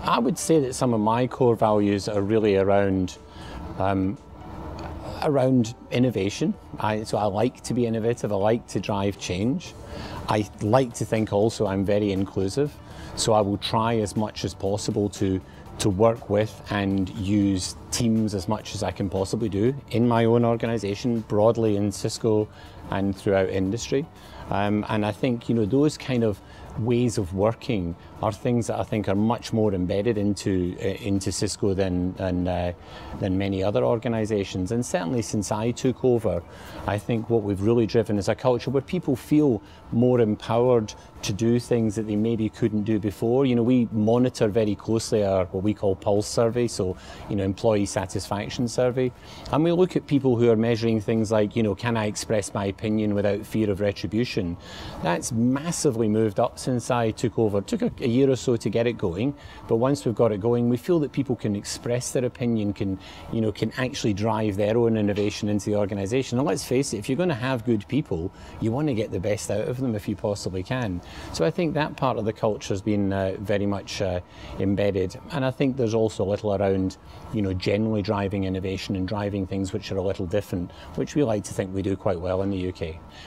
I would say that some of my core values are really around innovation. So I like to be innovative, I like to drive change. I like to think also I'm very inclusive, so I will try as much as possible to work with and use teams as much as I can possibly do in my own organization, broadly in Cisco and throughout industry. And I think, those kind of ways of working are things that I think are much more embedded into Cisco than many other organizations. And certainly since I took over, I think what we've really driven is a culture where people feel more empowered to do things that they maybe couldn't do before. We monitor very closely our what we call pulse survey, so employee satisfaction survey, and we look at people who are measuring things like, can I express my opinion without fear of retribution? That's massively moved up since I took over. It took a year or so to get it going, but once we've got it going, we feel that people can express their opinion, can actually drive their own innovation into the organization. And let's face it, if you're going to have good people, you want to get the best out of them if you possibly can. So I think that part of the culture has been very much embedded. And I think there's also a little around, generally driving innovation and driving things which are a little different, which we like to think we do quite well in the UK.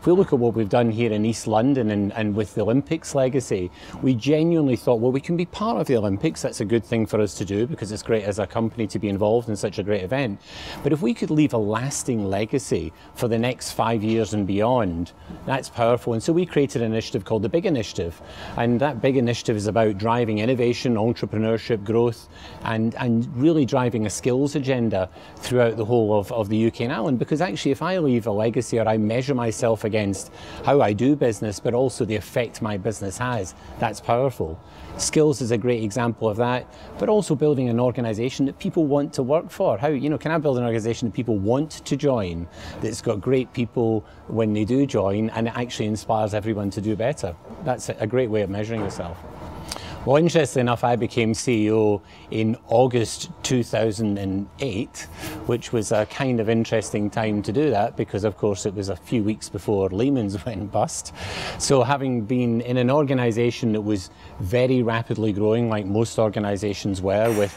If we look at what we've done here in East London and with the Olympics legacy, we genuinely thought, well, we can be part of the Olympics. That's a good thing for us to do because it's great as a company to be involved in such a great event. But if we could leave a lasting legacy for the next 5 years and beyond, that's powerful. And so we created an initiative called the Big Initiative. And that Big Initiative is about driving innovation, entrepreneurship, growth, and really driving a skills agenda throughout the whole of the UK and Ireland. Because actually, if I leave a legacy or I measure myself against how I do business, but also the effect my business has, that's powerful. Skills is a great example of that, but also building an organization that people want to work for. How, can I build an organization that people want to join, that's got great people when they do join, and it actually inspires everyone to do better? That's a great way of measuring yourself. Well, interestingly enough, I became CEO in August 2008, which was a kind of interesting time to do that because, of course, it was a few weeks before Lehman's went bust. So having been in an organization that was very rapidly growing, like most organizations were, with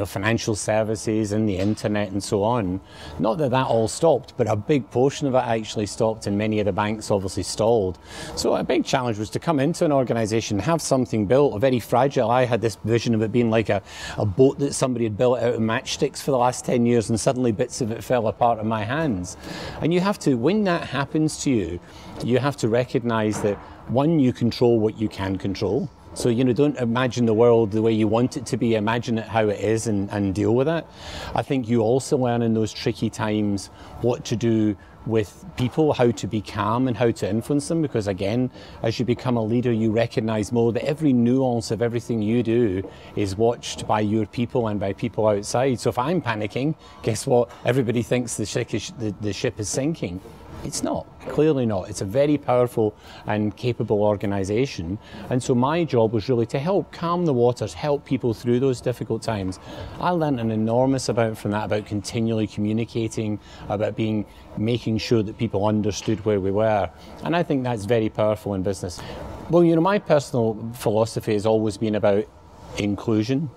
financial services and the internet and so on, not that all stopped, but a big portion of it actually stopped, and many of the banks obviously stalled. So a big challenge was to come into an organization, have something built, very fragile. I had this vision of it being like a boat that somebody had built out of matchsticks for the last 10 years, and suddenly bits of it fell apart in my hands. And you have to, when that happens to you, you have to recognize that, one, you control what you can control. So, don't imagine the world the way you want it to be, imagine it how it is and deal with it. I think you also learn in those tricky times what to do with people, how to be calm and how to influence them, because again, as you become a leader, you recognize more that every nuance of everything you do is watched by your people and by people outside. So if I'm panicking, guess what? Everybody thinks the ship is sinking. It's not, clearly not. It's a very powerful and capable organization. And so my job was really to help calm the waters, help people through those difficult times. I learned an enormous amount from that, about continually communicating, about making sure that people understood where we were. And I think that's very powerful in business. Well, my personal philosophy has always been about inclusion.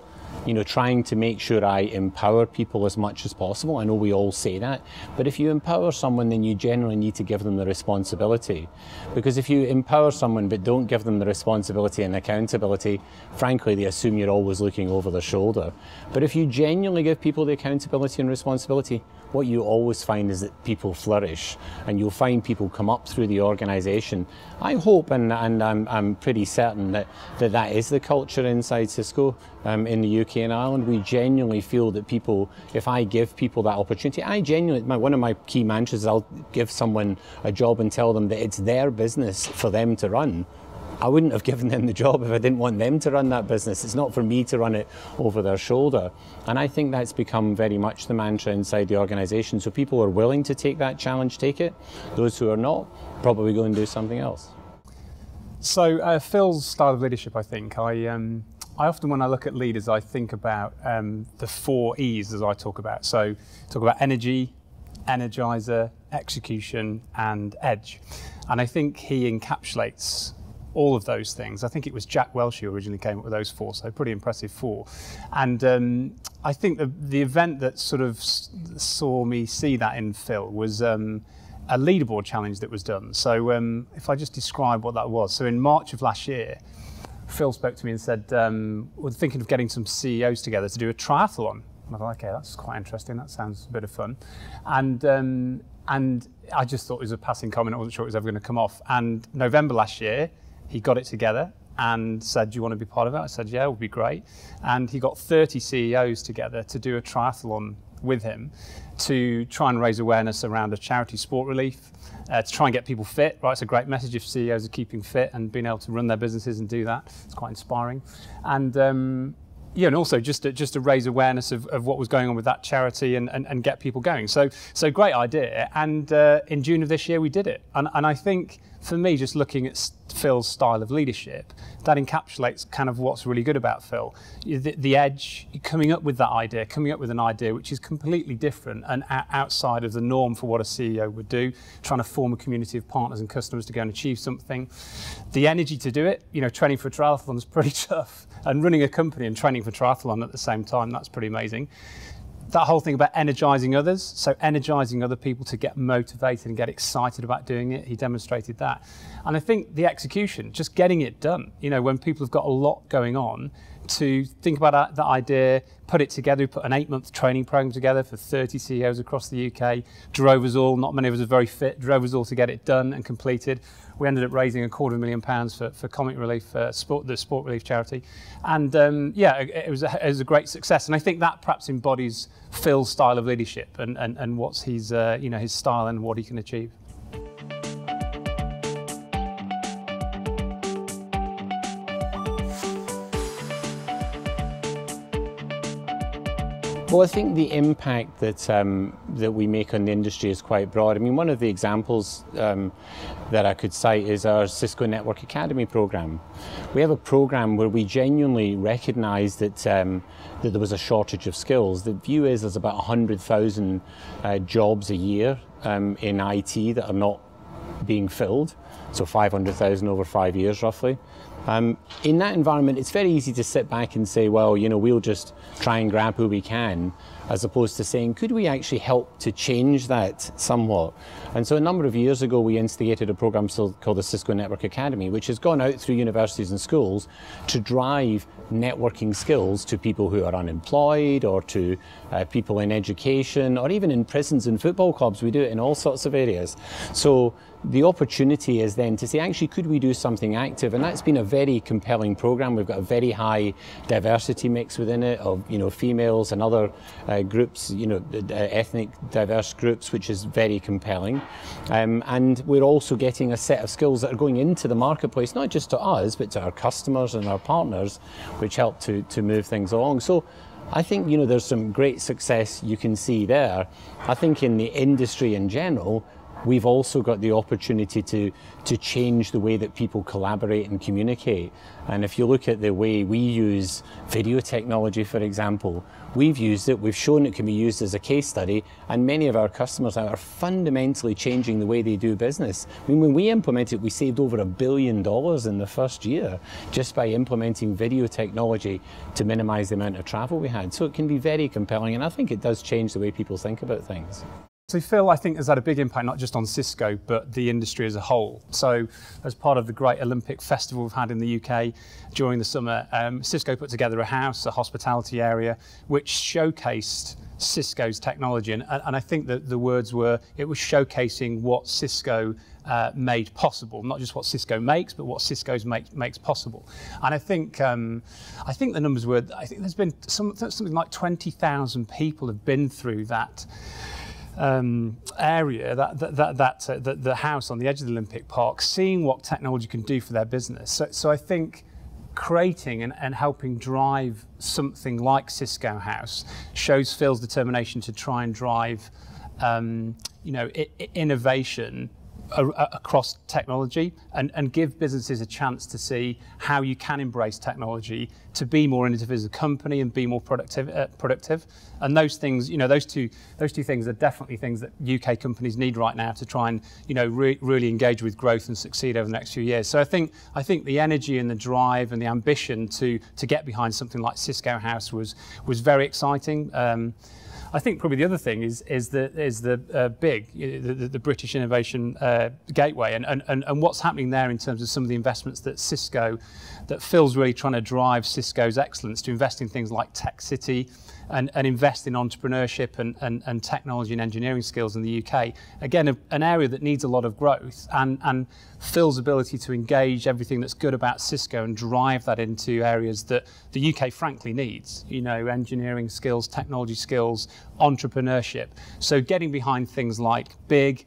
Trying to make sure I empower people as much as possible. I know we all say that, but if you empower someone, then you generally need to give them the responsibility. Because if you empower someone but don't give them the responsibility and accountability, frankly, they assume you're always looking over their shoulder. But if you genuinely give people the accountability and responsibility, what you always find is that people flourish, and you'll find people come up through the organization. I hope, and I'm pretty certain that is the culture inside Cisco in the UK and Ireland. We genuinely feel that people, if I give people that opportunity, one of my key mantras is I'll give someone a job and tell them that it's their business for them to run. I wouldn't have given them the job if I didn't want them to run that business. It's not for me to run it over their shoulder. And I think that's become very much the mantra inside the organization. So people who are willing to take that challenge, take it. Those who are not, probably go and do something else. So Phil's style of leadership, I think, I often, when I look at leaders, I think about the 4 E's as I talk about. So talk about energy, energizer, execution, and edge. And I think he encapsulates all of those things. I think it was Jack Welch who originally came up with those 4, so pretty impressive 4. And I think the event that sort of saw me see that in Phil was a leaderboard challenge that was done. So if I just describe what that was. So in March of last year, Phil spoke to me and said, we're thinking of getting some CEOs together to do a triathlon. And I thought, okay, that's quite interesting. That sounds a bit of fun. And I just thought it was a passing comment. I wasn't sure it was ever going to come off. And November last year, he got it together and said, do you want to be part of it? I said, yeah, it would be great. And he got 30 CEOs together to do a triathlon with him to try and raise awareness around a charity, Sport Relief, to try and get people fit. Right, it's a great message if CEOs are keeping fit and being able to run their businesses and do that. It's quite inspiring. And yeah, and also just to raise awareness of what was going on with that charity and get people going. So great idea. And in June of this year, we did it. And I think for me, just looking at Phil's style of leadership, that encapsulates kind of what's really good about Phil. The edge, coming up with that idea, coming up with an idea which is completely different and outside of the norm for what a CEO would do, trying to form a community of partners and customers to go and achieve something. The energy to do it, you know, training for a triathlon is pretty tough. And running a company and training for triathlon at the same time, that's pretty amazing. That whole thing about energizing others, so energizing other people to get motivated and get excited about doing it, he demonstrated that. And I think the execution, just getting it done, you know, when people have got a lot going on, to think about that idea, put it together, we put an 8-month training program together for 30 CEOs across the UK, drove us all, not many of us are very fit, drove us all to get it done and completed. We ended up raising £250,000 for Comic Relief, the Sport Relief charity. And yeah, it was a great success. And I think that perhaps embodies Phil's style of leadership and what's his, you know, his style and what he can achieve. Well, I think the impact that we make on the industry is quite broad. I mean, one of the examples that I could cite is our Cisco Network Academy program. We have a program where we genuinely recognise that that there was a shortage of skills. The view is there's about 100,000 jobs a year in IT that are not being filled, so 500,000 over 5 years roughly. In that environment, it's very easy to sit back and say, well, you know, we'll just try and grab who we can, as opposed to saying, could we actually help to change that somewhat? And so a number of years ago, we instigated a program called the Cisco Network Academy, which has gone out through universities and schools to drive networking skills to people who are unemployed, or to people in education, or even in prisons and football clubs. We do it in all sorts of areas. So the opportunity is then to say, actually, could we do something active? And that's been a very compelling program. We've got a very high diversity mix within it of, you know, females and other groups, you know, ethnic diverse groups, which is very compelling. And we're also getting a set of skills that are going into the marketplace, not just to us, but to our customers and our partners, which help to move things along. So I think, you know, there's some great success you can see there. I think in the industry in general, we've also got the opportunity to change the way that people collaborate and communicate. And if you look at the way we use video technology, for example, we've used it, we've shown it can be used as a case study, and many of our customers are fundamentally changing the way they do business. I mean, when we implemented it, we saved over $1 billion in the first year just by implementing video technology to minimize the amount of travel we had. So it can be very compelling, and I think it does change the way people think about things. So Phil, I think, has had a big impact, not just on Cisco, but the industry as a whole. So as part of the great Olympic festival we've had in the UK during the summer, Cisco put together a house, a hospitality area, which showcased Cisco's technology. And I think that the words were, it was showcasing what Cisco made possible, not just what Cisco makes, but what Cisco's makes possible. And I think the numbers were, I think there's been something like 20,000 people have been through that area, the house on the edge of the Olympic Park, seeing what technology can do for their business. So I think creating and helping drive something like Cisco House shows Phil's determination to try and drive, you know, innovation across technology and give businesses a chance to see how you can embrace technology to be more innovative as a company and be more productive. And those things, those two things are definitely things that UK companies need right now to try and, really engage with growth and succeed over the next few years. So I think the energy and the drive and the ambition to get behind something like Cisco House was very exciting. I think probably the other thing is the British Innovation Gateway and what's happening there in terms of some of the investments that Phil's really trying to drive Cisco's excellence to invest in things like Tech City and invest in entrepreneurship and technology and engineering skills in the UK. Again, an area that needs a lot of growth, and Phil's ability to engage everything that's good about Cisco and drive that into areas that the UK frankly needs, engineering skills, technology skills, entrepreneurship. So getting behind things like big,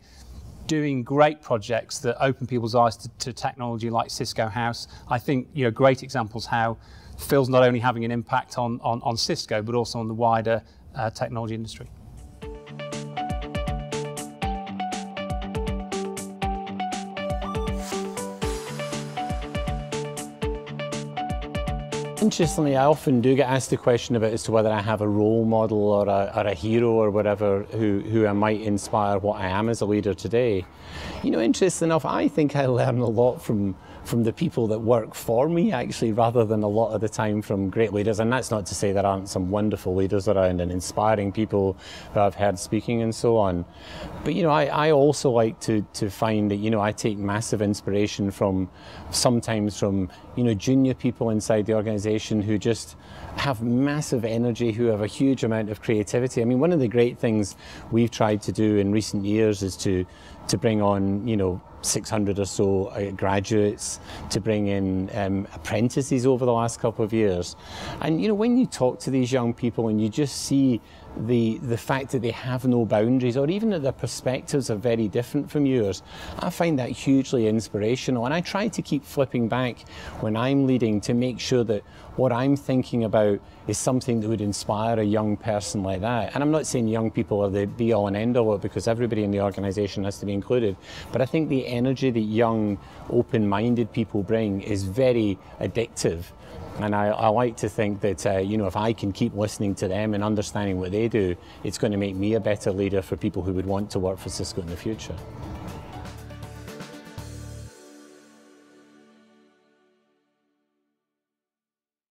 doing great projects that open people's eyes to technology like Cisco House. I think, great examples how Phil's not only having an impact on Cisco, but also on the wider technology industry. Interestingly, I often do get asked the question about as to whether I have a role model or a hero or whatever who I might inspire what I am as a leader today. Interesting enough, I think I learn a lot from the people that work for me, actually, rather than a lot of the time from great leaders. And that's not to say there aren't some wonderful leaders around and inspiring people who I've heard speaking and so on. But I also like to find that I take massive inspiration sometimes from junior people inside the organisation who just have massive energy, who have a huge amount of creativity. I mean, one of the great things we've tried to do in recent years is to bring on 600 or so graduates, to bring in apprentices over the last couple of years. And when you talk to these young people and you just see the fact that they have no boundaries, or even that their perspectives are very different from yours, I find that hugely inspirational. And I try to keep flipping back when I'm leading to make sure that what I'm thinking about is something that would inspire a young person like that. And I'm not saying young people are the be-all and end-all, because everybody in the organisation has to be included. But I think the energy that young, open-minded people bring is very addictive. And I like to think that, if I can keep listening to them and understanding what they do, it's going to make me a better leader for people who would want to work for Cisco in the future.